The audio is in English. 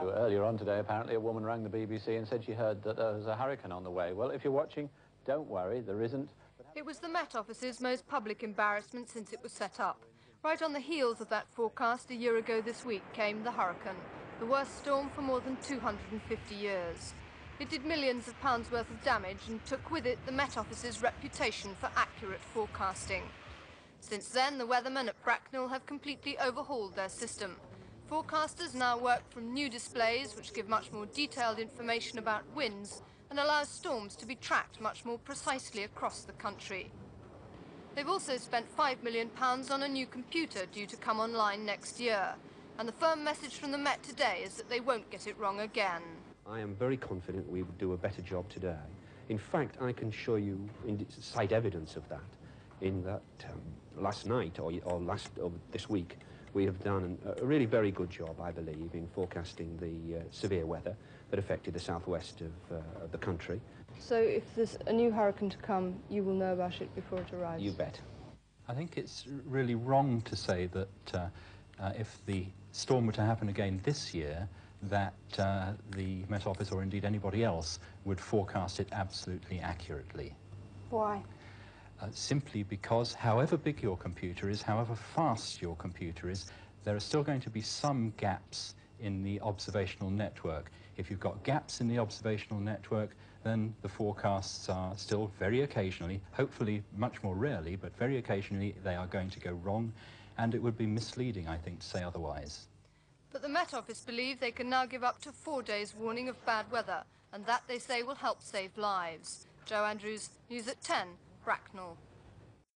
Earlier on today, apparently, a woman rang the BBC and said she heard that there was a hurricane on the way. Well, if you're watching, don't worry, there isn't. It was the Met Office's most public embarrassment since it was set up. Right on the heels of that forecast a year ago this week came the hurricane, the worst storm for more than 250 years. It did millions of pounds worth of damage and took with it the Met Office's reputation for accurate forecasting. Since then, the weathermen at Bracknell have completely overhauled their system. Forecasters now work from new displays which give much more detailed information about winds and allow storms to be tracked much more precisely across the country. They've also spent £5 million on a new computer due to come online next year. And the firm message from the Met today is that they won't get it wrong again. I am very confident we will do a better job today. In fact, I can show you slight evidence of that. In that last night or this week, we have done a really very good job, I believe, in forecasting the severe weather that affected the southwest of the country. So if there's a new hurricane to come, you will know about it before it arrives? You bet. I think it's really wrong to say that if the storm were to happen again this year, that the Met Office or indeed anybody else would forecast it absolutely accurately. Why? Simply because however big your computer is, however fast your computer is, there are still going to be some gaps in the observational network. If you've got gaps in the observational network, then the forecasts are still very occasionally, hopefully much more rarely, but very occasionally they are going to go wrong, and it would be misleading, I think, to say otherwise. But the Met Office believe they can now give up to 4 days' warning of bad weather, and that, they say, will help save lives. Jo Andrews, News at 10, Bracknell.